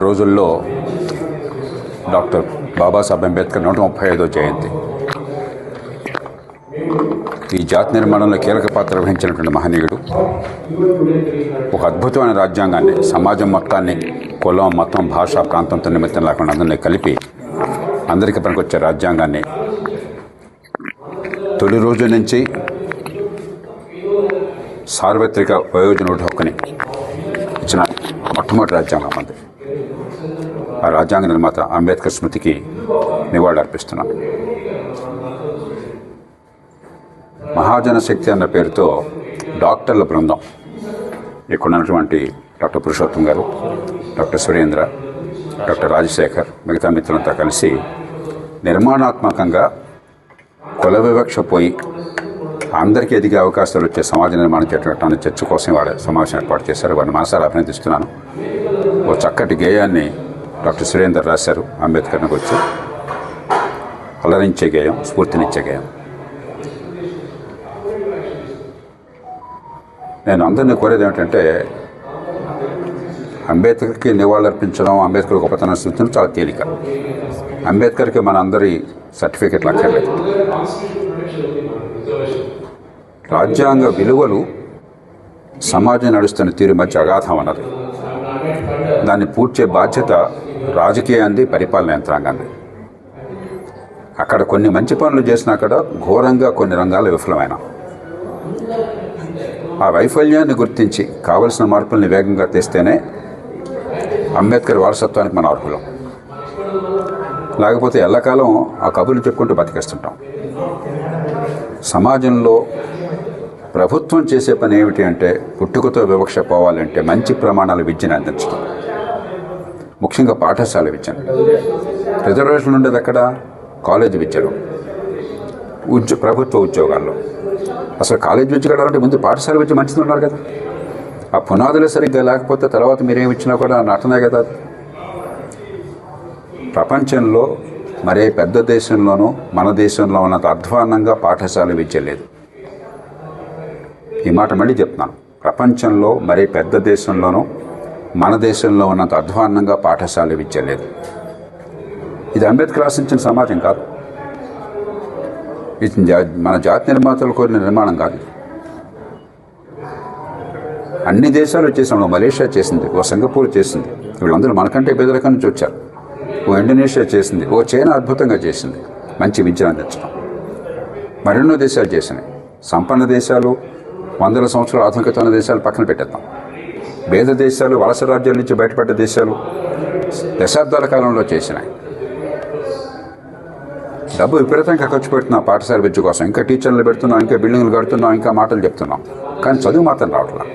రోజుల్లో డాక్టర్ బాబాసాహెబ్ అంబేద్కర్ 135వ జయంతి. ఈ జాతి నిర్మాణంలో కీలక పాత్ర వహించినటువంటి మహనీయుడు ఒక అద్భుతమైన రాజ్యాంగాన్ని, సమాజం మొత్తాన్ని కులం, మతం, భాష, ప్రాంతంతో నిమిత్తం లేకుండా అందరినీ కలిపి అందరికీ పనికొచ్చే రాజ్యాంగాన్ని తొలి రోజు నుంచి సార్వత్రిక వయోజన హక్కుని ఇచ్చిన మొట్టమొదటి రాజ్యాంగం అంది. ఆ రాజ్యాంగ నిర్మాత అంబేద్కర్ స్మృతికి నివాళులర్పిస్తున్నాను. మహాజన శక్తి అన్న పేరుతో డాక్టర్ల బృందం, ఇక్కడ ఉన్నటువంటి డాక్టర్ పురుషోత్తం గారు, డాక్టర్ సురేంద్ర, డాక్టర్ రాజశేఖర్, మిగతా మిత్రులంతా కలిసి నిర్మాణాత్మకంగా కుల వివక్ష పోయి అందరికీ ఎదిగే అవకాశాలు వచ్చే సమాజ నిర్మాణం చేయడానికి చర్చ కోసం వాడే సమావేశం ఏర్పాటు చేశారు. వారిని మనసారా అభినందిస్తున్నాను. ఓ చక్కటి గేయాన్ని డాక్టర్ సురేందర్ రాశారు. అంబేద్కర్ని గురించి అలరించే గేయం, స్ఫూర్తినిచ్చే గేయం. నేను అందరినీ కోరేది ఏమిటంటే, అంబేద్కర్కి నివాళులర్పించడం, అంబేద్కర్ గొప్పతనం సూచించడం చాలా తేలిక. అంబేద్కర్కి మన అందరి సర్టిఫికెట్లు అక్కర్లేదు. రాజ్యాంగ విలువలు సమాజం నడుస్తున్న తీరు మధ్య అగాధం అన్నది. దాన్ని పూడ్చే బాధ్యత రాజకీయాన్ని, పరిపాలన యంత్రాంగాన్ని. అక్కడ కొన్ని మంచి పనులు చేసినా అక్కడ ఘోరంగా కొన్ని రంగాలు విఫలమైన. ఆ వైఫల్యాన్ని గుర్తించి కావలసిన మార్పుల్ని వేగంగా తెస్తేనే అంబేద్కర్ వారసత్వానికి మన అర్హులం. లేకపోతే ఎల్లకాలం ఆ కబుర్లు చెప్పుకుంటూ బతికేస్తుంటాం. సమాజంలో ప్రభుత్వం చేసే పని ఏమిటి అంటే, పుట్టుకతో వివక్ష పోవాలంటే మంచి ప్రమాణాల విద్యను అందించడం, ముఖ్యంగా పాఠశాల విద్యను. రిజర్వేషన్ ఉండేది అక్కడ కాలేజీ విద్యలో, ప్రభుత్వ ఉద్యోగాల్లో. అసలు కాలేజీ విద్య కడాలంటే ముందు పాఠశాల విద్య మంచిది ఉన్నారు కదా. ఆ పునాదులే సరిగ్గా లేకపోతే తర్వాత మీరేమి ఇచ్చినా కూడా నటనే కదా. ప్రపంచంలో మరే పెద్ద దేశంలోనూ మన దేశంలో ఉన్నంత అధ్వాన్నంగా పాఠశాల విద్య లేదు. ఈ మాట మళ్ళీ చెప్తున్నాను. ప్రపంచంలో మరే పెద్ద దేశంలోనూ మన దేశంలో ఉన్నంత అధ్వాన్నంగా పాఠశాల విద్య లేదు. ఇది అంబేద్కర్ ఆశించిన సమాజం కాదు. ఇది మన జాతి నిర్మాతలు కోరిన నిర్మాణం కాదు. అన్ని దేశాలు చేసాం. మలేషియా చేసింది, ఓ సింగపూర్ చేసింది. వీళ్ళందరూ మనకంటే పేదరికం నుంచి వచ్చారు. ఓ ఇండోనేషియా చేసింది, ఓ చైనా అద్భుతంగా చేసింది మంచి విద్యను అందించడం. మరెన్నో దేశాలు చేసినాయి. సంపన్న దేశాలు, వందల సంవత్సరాల ఆధునికత ఉన్న దేశాలు పక్కన పెట్టేద్దాం. పేద దేశాలు, వలస రాజ్యాల నుంచి బయటపడ్డ దేశాలు దశాబ్దాల కాలంలో చేసినాయి. డబ్బు విపరీతంగా ఖర్చు పెడుతున్నాం పాఠశాల విద్య కోసం. ఇంకా టీచర్లు పెడుతున్నాం, ఇంకా బిల్డింగ్లు కడుతున్నాం, ఇంకా మాటలు చెప్తున్నాం. కానీ చదువు మాత్రం రావట్లా.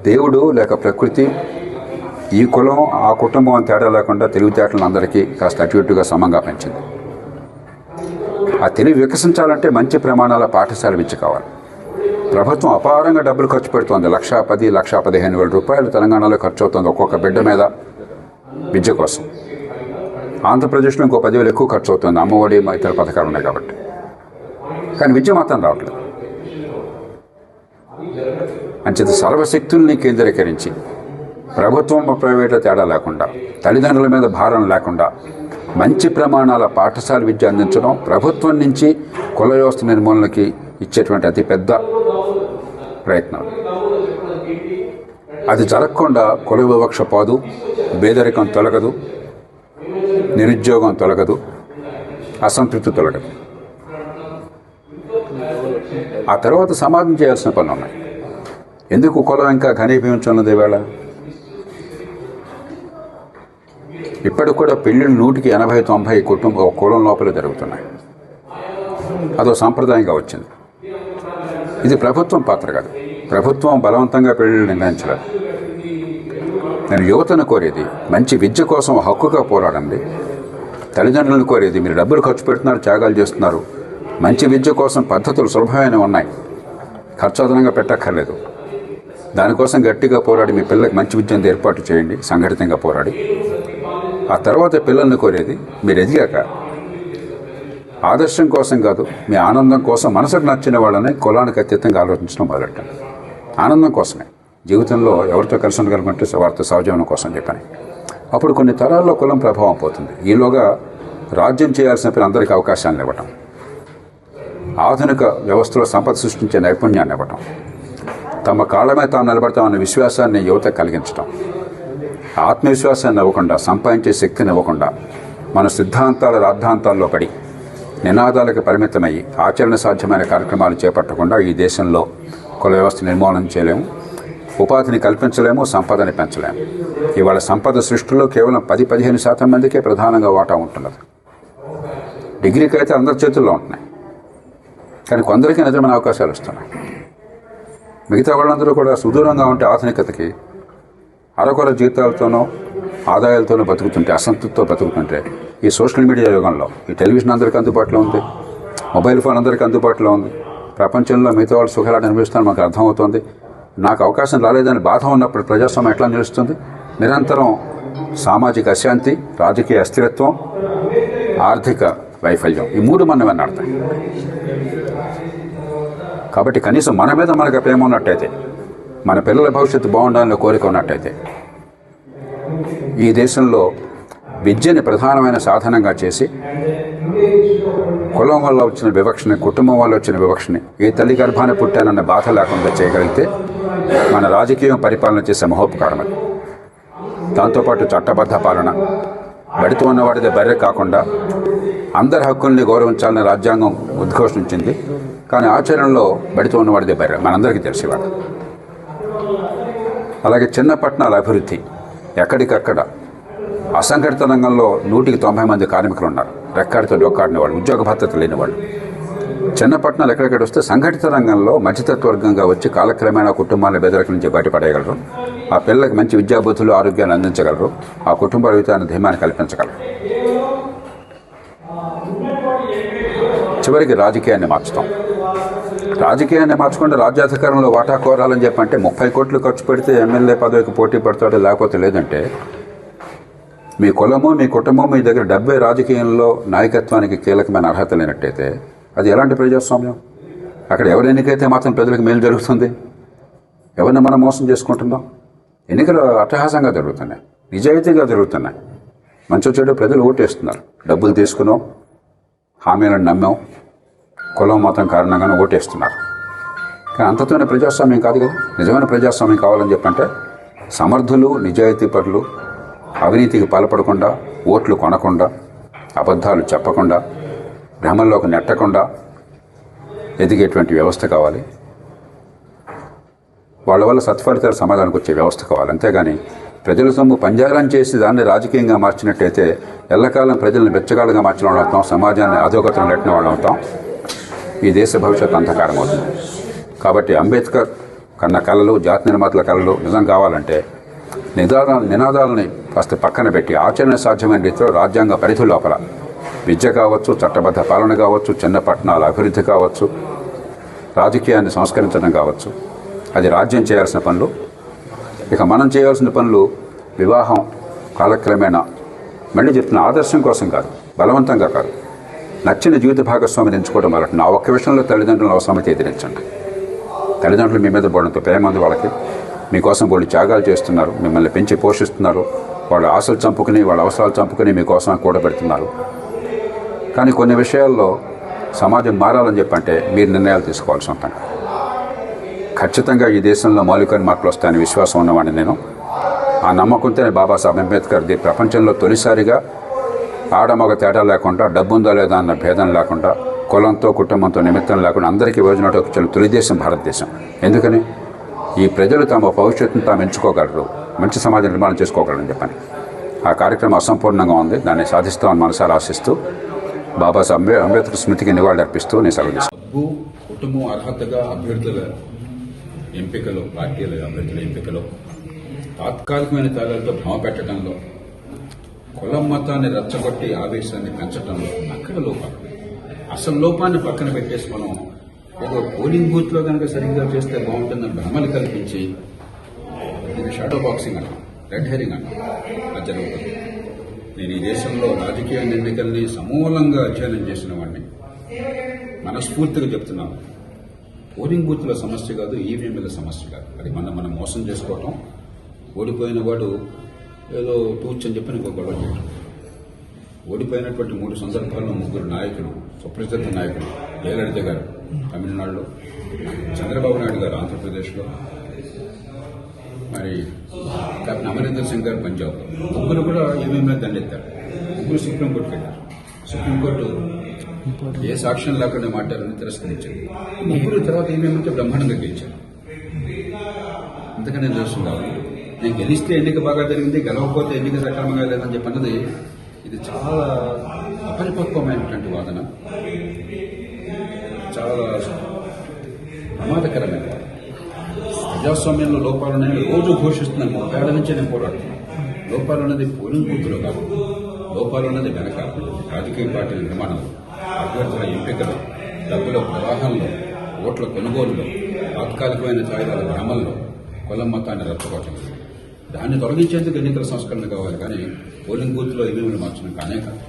దేవుడు లేక ప్రకృతి ఈ కులం, ఆ కుటుంబం అని తేడా లేకుండా తెలివితేటలను అందరికీ కాస్త అటు ఇటుగా సమంగా పెంచింది. ఆ తెలివి వికసించాలంటే మంచి ప్రమాణాల పాఠశాల విద్య కావాలి. ప్రభుత్వం అపారంగా డబ్బులు ఖర్చు పెడుతోంది. 1,10,000, 1,15,000 రూపాయలు తెలంగాణలో ఖర్చు అవుతుంది ఒక్కొక్క బిడ్డ మీద విద్య కోసం. ఆంధ్రప్రదేశ్లో ఇంకో 10,000 ఎక్కువ ఖర్చు అవుతుంది. అమ్మఒడి, ఇతర పథకాలు ఉన్నాయి కాబట్టి. కానీ విద్య మాత్రం రావట్లేదు. అంచేత సర్వశక్తుల్ని కేంద్రీకరించి ప్రభుత్వం, ప్రైవేట్ల తేడా లేకుండా, తల్లిదండ్రుల మీద భారం లేకుండా మంచి ప్రమాణాల పాఠశాల విద్య అందించడం ప్రభుత్వం నుంచి కుల వ్యవస్థ నిర్మూలనకి ఇచ్చేటువంటి అతిపెద్ద ప్రయత్నం. అది జరగకుండా కుల వివక్ష పోదు, పేదరికం తొలగదు, నిరుద్యోగం తొలగదు, అసంతృప్తి తొలగదు. ఆ తర్వాత సమాజం చేయాల్సిన పనులు ఉన్నాయి. ఎందుకు కులం ఇంకా ఘనీభవించున్నది? వేళ ఇప్పటికి కూడా పెళ్ళిళ్ళు 100-80-90 కులం లోపలే జరుగుతున్నాయి. అదో సాంప్రదాయంగా వచ్చింది. ఇది ప్రభుత్వం పాత్ర కాదు. ప్రభుత్వం బలవంతంగా పెళ్ళిళ్ళు నిర్ణయించలేదు. నేను యువతను కోరేది, మంచి విద్య కోసం హక్కుగా పోరాడండి. తల్లిదండ్రులను కోరేది, మీరు డబ్బులు ఖర్చు పెడుతున్నారు, త్యాగాలు చేస్తున్నారు. మంచి విద్య కోసం పద్ధతులు సులభమైన ఉన్నాయి, ఖర్చు అదనంగా పెట్టక్కర్లేదు. దానికోసం గట్టిగా పోరాడి మీ పిల్లలకు మంచి విద్యను ఏర్పాటు చేయండి, సంఘటితంగా పోరాడి. ఆ తర్వాత పిల్లల్ని కోరేది, మీరు ఎదిగాక ఆదర్శం కోసం కాదు, మీ ఆనందం కోసం మనసుకు నచ్చిన వాళ్ళని కులానికి అతీతంగా ఆలోచించడం మొదలెట్టండి. ఆనందం కోసమే. జీవితంలో ఎవరితో కలిసి ఉండగలుగుంటే వారితో సహజీవనం కోసం చెప్పాను. అప్పుడు కొన్ని తరాల్లో కులం ప్రభావం పోతుంది. ఈలోగా రాజ్యం చేయాల్సిన పని అందరికీ అవకాశాలను ఇవ్వటం, ఆధునిక వ్యవస్థలో సంపద సృష్టించే నైపుణ్యాన్ని ఇవ్వటం, తమ కాళ్ళమే తాము నిలబడతామనే విశ్వాసాన్ని యువత కలిగించటం, ఆత్మవిశ్వాసాన్ని ఇవ్వకుండా, సంపాదించే శక్తిని ఇవ్వకుండా, మన సిద్ధాంతాల రాద్ధాంతాల్లో పడి నినాదాలకు పరిమితమయ్యి ఆచరణ సాధ్యమైన కార్యక్రమాలు చేపట్టకుండా ఈ దేశంలో కుల వ్యవస్థ నిర్మూలన చేయలేము, ఉపాధిని కల్పించలేము, సంపదని పెంచలేము. ఇవాళ సంపద సృష్టిలో కేవలం 10-15% మందికే ప్రధానంగా వాటా ఉంటున్నది. డిగ్రీకి అయితే అందరి చేతుల్లో ఉంటున్నాయి, కానీ కొందరికి నిజమైన అవకాశాలు వస్తున్నాయి. మిగతా వాళ్ళందరూ కూడా సుదూరంగా ఉంటే ఆధునికతకి అరకొర జీతాలతోనో ఆదాయాలతోనో బతుకుతుంటే, అసంతృప్తితో బతుకుతుంటే, ఈ సోషల్ మీడియా యుగంలో ఈ టెలివిజన్ అందరికీ అందుబాటులో ఉంది, మొబైల్ ఫోన్ అందరికీ అందుబాటులో ఉంది, ప్రపంచంలో మిగతా వాళ్ళు సుఖాలను అనిపిస్తాను మాకు అర్థమవుతుంది. నాకు అవకాశం రాలేదని బాధ ఉన్నప్పుడు ప్రజాస్వామ్యం ఎట్లా నిలుస్తుంది? నిరంతరం సామాజిక అశాంతి, రాజకీయ అస్థిరత్వం, ఆర్థిక వైఫల్యం, ఈ మూడు మనం వెన్నాడతాయి. కాబట్టి కనీసం మన మీద మనకు ప్రేమ ఉన్నట్టయితే, మన పిల్లల భవిష్యత్తు బాగుండాలని కోరిక ఉన్నట్టయితే, ఈ దేశంలో విద్యని ప్రధానమైన సాధనంగా చేసి కులం వల్ల వచ్చిన వివక్షని, కుటుంబం వల్ల వచ్చిన వివక్షని, ఏ తల్లి గర్భాన్ని పుట్టానన్న బాధ లేకుండా చేయగలిగితే మన రాజకీయం పరిపాలన చేసే మహోపకారం అది. దాంతోపాటు చట్టబద్ధ పాలన, బడితో ఉన్నవాడిదే బర్రె కాకుండా అందరి హక్కుల్ని గౌరవించాలని రాజ్యాంగం ఉద్ఘోషించింది. కానీ ఆచరణలో బడితో ఉన్నవాడిదే బర్రె మనందరికీ తెలిసేవాడు. అలాగే చిన్న పట్టణాల అభివృద్ధి, ఎక్కడికక్కడ అసంఘటిత రంగంలో 190 మంది కార్మికులు ఉన్నారు, రెక్కాడితో డొక్కాడిన వాళ్ళు, ఉద్యోగ భద్రత లేని వాళ్ళు. చిన్న పట్టణాలు ఎక్కడెక్కడ వస్తే సంఘటిత రంగంలో మధ్యతత్వ వర్గంగా వచ్చి కాలక్రమేణా కుటుంబాల బెదరికల నుంచి బయటపడేయగలరు, ఆ పిల్లలకు మంచి విద్యాబుద్ధులు, ఆరోగ్యాన్ని అందించగలరు, ఆ కుటుంబ జీవితాన్ని ధీమాన్ని కల్పించగలరు. చివరికి రాజకీయాన్ని మార్చుతాం. రాజకీయాన్ని మార్చుకుంటే రాజ్యాధికారంలో వాటా కోరాలని చెప్పంటే 30 కోట్లు ఖర్చు పెడితే ఎమ్మెల్యే పదవికి పోటీ పడతాడు, లేకపోతే లేదంటే మీ కులము, మీ కుటుంబం, మీ దగ్గర డబ్బే రాజకీయంలో నాయకత్వానికి కీలకమైన అర్హత లేనట్టయితే అది ఎలాంటి ప్రజాస్వామ్యం? అక్కడ ఎవరు ఎన్నికైతే మాత్రం ప్రజలకు మేలు జరుగుతుంది? ఎవరిని మనం మోసం చేసుకుంటున్నాం? ఎన్నికలు అట్టహాసంగా జరుగుతున్నాయి, నిజాయితీగా జరుగుతున్నాయి. మంచి చెడు ప్రజలు ఓటేస్తున్నారు. డబ్బులు తీసుకున్నాం, హామీలను నమ్మాం, కులం మతం కారణంగానే ఓటేస్తున్నారు. కానీ అంతతోనే ప్రజాస్వామ్యం కాదు కదా. నిజమైన ప్రజాస్వామ్యం కావాలని చెప్పంటే సమర్థులు, నిజాయితీ పరులు, అవినీతికి పాల్పడకుండా, ఓట్లు కొనకుండా, అబద్ధాలు చెప్పకుండా, భ్రమంలోకి నెట్టకుండా ఎదిగేటువంటి వ్యవస్థ కావాలి. వాళ్ళ వల్ల సత్ఫలితాలు సమాజానికి వచ్చే వ్యవస్థ కావాలి. అంతేగాని ప్రజల సొమ్ము పంజారం చేసి దాన్ని రాజకీయంగా మార్చినట్టయితే ఎల్లకాలం ప్రజలను బెచ్చగాలుగా మార్చిన వాళ్ళు అవుతాం, సమాజాన్ని అధోగతం నెట్టిన వాళ్ళు అవుతాం, ఈ దేశ భవిష్యత్తు అంధకారం అవుతుంది. కాబట్టి అంబేద్కర్ కన్న కళలు, జాతి నిర్మాతల కళలు నిజం కావాలంటే నినాదాలని కాస్త పక్కన పెట్టి ఆచరణ సాధ్యమైన రీతిలో రాజ్యాంగ పరిధి లోపల విద్య కావచ్చు, చట్టబద్ధ పాలన కావచ్చు, చిన్న పట్టణాల అభివృద్ధి కావచ్చు, రాజకీయాన్ని సంస్కరించడం కావచ్చు, అది రాజ్యం చేయాల్సిన పనులు. ఇక మనం చేయాల్సిన పనులు వివాహం కాలక్రమేణా, మళ్ళీ చెప్తున్న ఆదర్శం కోసం కాదు, బలవంతంగా కాదు, నచ్చిన జీవిత భాగస్వామిని ఎంచుకోవడం వల్ల నా ఒక్క విషయంలో తల్లిదండ్రుల అవసరమైతే ఎదిరించండి. తల్లిదండ్రులు మీ మీద పడినంత ప్రేమ ఉంది వాళ్ళకి, మీకోసం వాళ్ళు త్యాగాలు చేస్తున్నారు, మిమ్మల్ని పెంచి పోషిస్తున్నారు, వాళ్ళ ఆశలు చంపుకుని, వాళ్ళ అవసరాలు చంపుకుని మీకోసం కూడబెడుతున్నారు. కానీ కొన్ని విషయాల్లో సమాజం మారాలని చెప్పంటే మీరు నిర్ణయాలు తీసుకోవాల్సి ఉంటుంది. ఖచ్చితంగా ఈ దేశంలో మౌలిక మార్పులు వస్తాయని విశ్వాసం ఉన్నవాడిని నేను. ఆ నమ్మకంతోనే బాబాసాహెబ్ అంబేద్కర్ది ప్రపంచంలో తొలిసారిగా ఆడమగ తేడా లేకుండా, డబ్బుందా లేదా అన్న భేదం లేకుండా, కులంతో కుటుంబంతో నిమిత్తం లేకుండా అందరికీ యోజనతో వచ్చిన తొలి దేశం భారతదేశం. ఎందుకని? ఈ ప్రజలు తమ భవిష్యత్తును తాము ఎంచుకోగలరు, మంచి సమాజం నిర్మాణం చేసుకోగలరని చెప్పని. ఆ కార్యక్రమం అసంపూర్ణంగా ఉంది, దాన్ని సాధిస్తామని మనసారా ఆశిస్తూ బాబాసాహెబ్ అంబేద్కర్ స్మృతికి నివాళులు అర్పిస్తూ నేను సెలవు తీసుకున్నాను. డబ్బు, కుటుంబం అర్హతగా అభ్యర్థుల ఎంపికలో, పార్టీల అభ్యర్థుల ఎంపికలో, తాత్కాలికమైన తేడాలతో భ్రమ పెట్టడంలో, కులం మతాన్ని రెచ్చగొట్టి ఆవేశాన్ని పెంచడంలో అక్కడ లోపాలు. అసలు లోపాన్ని పక్కన పెట్టేసి మనం ఏదో పోలింగ్ బూత్లో కనుక సరిగ్గా చేస్తే బాగుంటుందని భ్రమలు కల్పించి దీన్ని షాడో బాక్సింగ్ అన్నాం, రెడ్ హెరింగ్ అన్నాం, అది జరుగుతుంది. నేను ఈ దేశంలో రాజకీయ ఎన్నికల్ని సమూలంగా అధ్యయనం చేసిన వాడిని. మనస్ఫూర్తిగా చెప్తున్నాను, పోలింగ్ బూత్ల సమస్య కాదు, ఈవీఎంల సమస్య కాదు. అది మనం మోసం చేసుకోవటం, ఓడిపోయిన వాడు ఏదో తూచని చెప్పి ఇంకో గొడవ చేయడం. ఓడిపోయినటువంటి 3 సందర్భాల్లో 3 నాయకులు, సుప్రసిద్ధ నాయకులు, జయలలిత గారు తమిళనాడులో, చంద్రబాబు నాయుడు గారు ఆంధ్రప్రదేశ్లో, మరి కెప్టెన్ అమరీందర్ సింగ్ గారు పంజాబ్లో, ముగ్గురు కూడా ఈవీఎం మీద దండెత్తారు. ముగ్గురు సుప్రీంకోర్టుకి వెళ్ళారు. సుప్రీంకోర్టు ఏ సాక్ష్యం లేకుండా మాట్లాడాలని తిరస్కరించింది. ముగ్గురు తర్వాత ఈవీఎంతో బ్రహ్మాండంగా గెలిచారు. ఇంతకనే తెలుస్తుంది కావాలి. నేను గెలిస్తే ఎన్నిక బాగా జరిగింది, గెలవకపోతే ఎన్నిక సక్రమంగా లేదని చెప్పన్నది ఇది చాలా అపరిపక్వమైనటువంటి వాదన, చాలా ప్రమాదకరమైన వాదన. ప్రజాస్వామ్యంలో లోపాలున్నాయని రోజు ఘోషిస్తున్నాను. 30 ఏళ్ల నుంచే నేను పోరాడుతున్నాను. లోపాలు ఉన్నది పోలింగ్ బూత్లో కాదు, లోపాలు ఉన్నది వెనక రాజకీయ పార్టీల నిర్మాణంలో, అభ్యర్థుల ఎంపికలో, డబ్బుల ప్రవాహంలో, ఓట్ల కొనుగోలులో, తాత్కాలికమైన ఛాయల భ్రమంలో, కులం మతాన్ని రచ్చగొట్టడం. దాన్ని తొలగించేందుకు ఎన్నికల సంస్కరణ కావాలి, కానీ పోలింగ్ బూత్లో ఈవీఎంలు మార్చడం కానే కాదు.